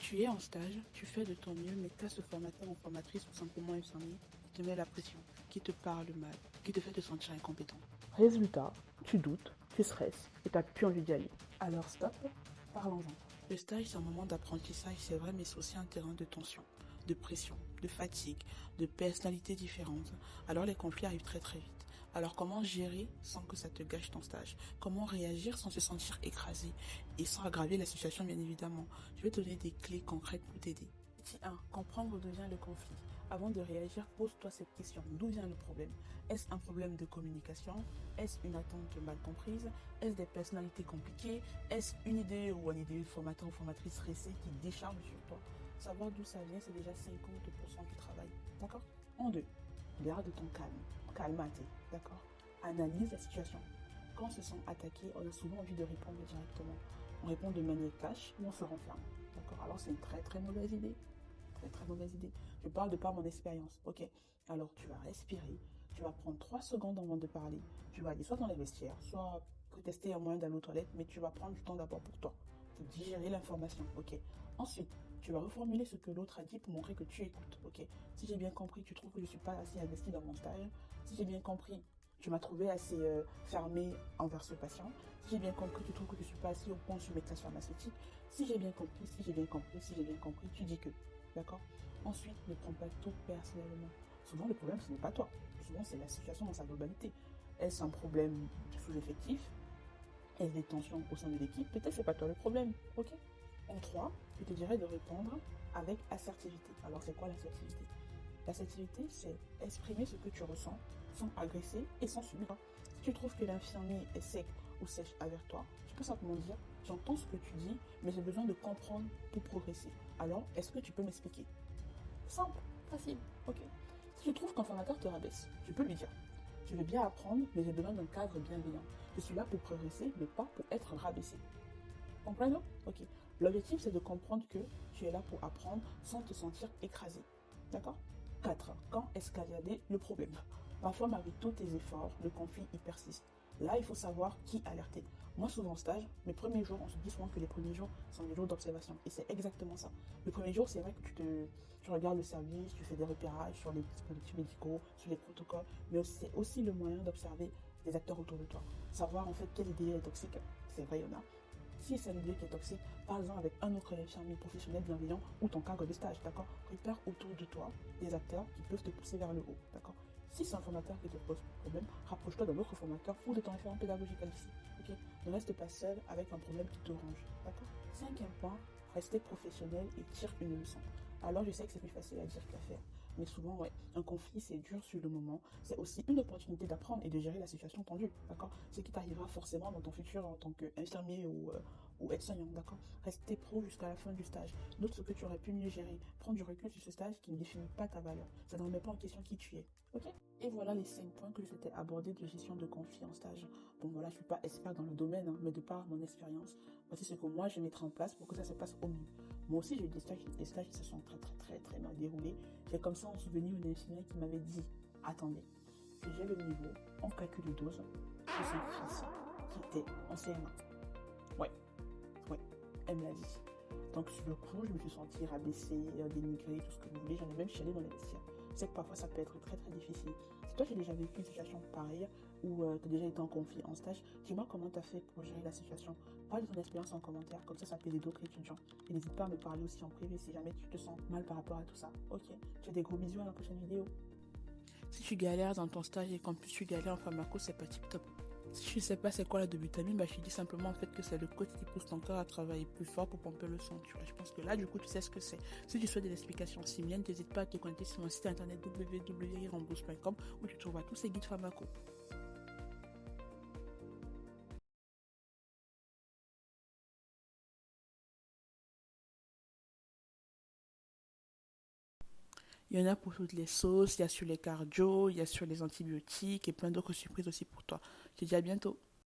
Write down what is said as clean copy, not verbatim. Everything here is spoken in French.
Tu es en stage, tu fais de ton mieux, mais tu as ce formateur ou formatrice ou simplement infirmier qui te met la pression, qui te parle mal, qui te fait te sentir incompétent. Résultat, tu doutes, tu stresses et tu n'as plus envie d'y aller. Alors stop, parlons-en. Le stage, c'est un moment d'apprentissage, c'est vrai, mais c'est aussi un terrain de tension, de pression, de fatigue, de personnalités différentes. Alors les conflits arrivent très très vite. Alors comment gérer sans que ça te gâche ton stage? Comment réagir sans se sentir écrasé et sans aggraver la situation bien évidemment? Je vais te donner des clés concrètes pour t'aider. Petit 1. Comprendre d'où vient le conflit. Avant de réagir, pose-toi cette question. D'où vient le problème? Est-ce un problème de communication? Est-ce une attente mal comprise? Est-ce des personnalités compliquées? Est-ce une idée ou un idée de formateur ou formatrice stressée qui décharge sur toi? Savoir d'où ça vient, c'est déjà 50% du travail. D'accord? En 2. Garde ton calme. Calmate. D'accord? Analyse la situation. Quand on se sent attaqué, on a souvent envie de répondre directement. On répond de manière cash ou on se renferme. D'accord? Alors c'est une très très mauvaise idée. Très très mauvaise idée. Je parle de par mon expérience. Ok. Alors tu vas respirer. Tu vas prendre 3 secondes avant de parler. Tu vas aller soit dans les vestiaires, soit tester un moyen d'aller aux toilettes, mais tu vas prendre du temps d'abord pour toi, pour digérer l'information. Ok. Ensuite, tu vas reformuler ce que l'autre a dit pour montrer que tu écoutes. Ok. Si j'ai bien compris, tu trouves que je ne suis pas assez investi dans mon stage. Si j'ai bien compris, tu m'as trouvé assez fermé envers ce patient. Si j'ai bien compris, tu trouves que je ne suis pas assez au point sur mes classes pharmaceutiques. Si j'ai bien compris, si j'ai bien compris, si j'ai bien compris, tu dis que. D'accord? Ensuite, ne prends pas tout personnellement. Souvent, le problème, ce n'est pas toi. Souvent, c'est la situation dans sa globalité. Est-ce un problème de sous-effectif? Est-ce des tensions au sein de l'équipe? Peut-être que ce n'est pas toi le problème. Ok? En 3, je te dirais de répondre avec assertivité. Alors, c'est quoi l'assertivité? L'assertivité, c'est exprimer ce que tu ressens sans agresser et sans subir. Si tu trouves que l'infirmier est sec ou sèche avec toi, tu peux simplement dire: j'entends ce que tu dis, mais j'ai besoin de comprendre pour progresser. Alors, est-ce que tu peux m'expliquer? Simple, facile, ok. Si tu trouves qu'un formateur te rabaisse, tu peux lui dire: je veux bien apprendre, mais j'ai besoin d'un cadre bienveillant. Je suis là pour progresser, mais pas pour être rabaissé. Comprenez? Ok. L'objectif, c'est de comprendre que tu es là pour apprendre sans te sentir écrasé. D'accord? 4. Quand escalader le problème? Parfois, malgré tous tes efforts, le conflit y persiste. Là, il faut savoir qui alerter. Moi, souvent en stage, mes premiers jours, on se dit souvent que les premiers jours sont des jours d'observation. Et c'est exactement ça. Le premier jour, c'est vrai que tu regardes le service, tu fais des repérages sur les dispositifs médicaux, sur les protocoles, mais c'est aussi le moyen d'observer des acteurs autour de toi. Savoir en fait quelle idée est toxique, c'est vrai, il y en a. Si c'est une idée qui est toxique, parle-en avec un autre infirmier professionnel bienveillant ou ton cadre de stage, d'accord? Repère autour de toi des acteurs qui peuvent te pousser vers le haut, d'accord? Si c'est un formateur qui te pose problème, rapproche-toi d'un autre formateur ou de ton référent pédagogique ici, ok? Ne reste pas seul avec un problème qui te ronge, d'accord? Cinquième point, rester professionnel et tire une leçon. Alors je sais que c'est plus facile à dire qu'à faire, mais souvent, ouais, un conflit c'est dur sur le moment, c'est aussi une opportunité d'apprendre et de gérer la situation tendue, d'accord? Ce qui t'arrivera forcément dans ton futur en tant qu'infirmier ou aide-soignant, d'accord? Rester pro jusqu'à la fin du stage. Note ce que tu aurais pu mieux gérer. Prends du recul sur ce stage qui ne définit pas ta valeur. Ça ne remet pas en question qui tu es, ok? Et voilà les 5 points que je souhaitais aborder de gestion de conflit en stage. Bon voilà, je ne suis pas expert dans le domaine, hein, mais de par mon expérience, voici ce que moi je mettrai en place pour que ça se passe au mieux. Moi aussi, j'ai eu des stages qui se sont très très très très mal déroulés. J'ai comme ça en souvenir une infirmière qui m'avait dit: attendez, que j'ai le niveau en calcul de dose de son fils qui était en CM1. Ouais, ouais, elle me l'a dit. Donc sur le coup, je me suis sentie rabaissée, dénigrée, tout ce que vous voulez. J'en ai même chialé dans les vestiaires. Je sais que parfois ça peut être très très difficile. Si toi, j'ai déjà vécu une situation pareille ou tu as déjà été en conflit en stage, dis-moi comment tu as fait pour gérer la situation. Parle de ton expérience en commentaire, comme ça peut aider d'autres étudiants. Et n'hésite pas à me parler aussi en privé si jamais tu te sens mal par rapport à tout ça. Ok, je te fais des gros bisous, à la prochaine vidéo. Si tu galères dans ton stage et qu'en plus tu galères en pharmaco, c'est pas tip top. Si tu ne sais pas c'est quoi la dobutamine, bah je te dis simplement en fait que c'est le coach qui pousse ton corps à travailler plus fort pour pomper le sang. Tu vois, je pense que là du coup tu sais ce que c'est. Si tu souhaites des explications similaires, n'hésite pas à te connecter sur mon site internet www.remboursement.com où tu trouveras tous ces guides pharmaco. Il y en a pour toutes les sauces, il y a sur les cardio, il y a sur les antibiotiques et plein d'autres surprises aussi pour toi. Je te dis à bientôt.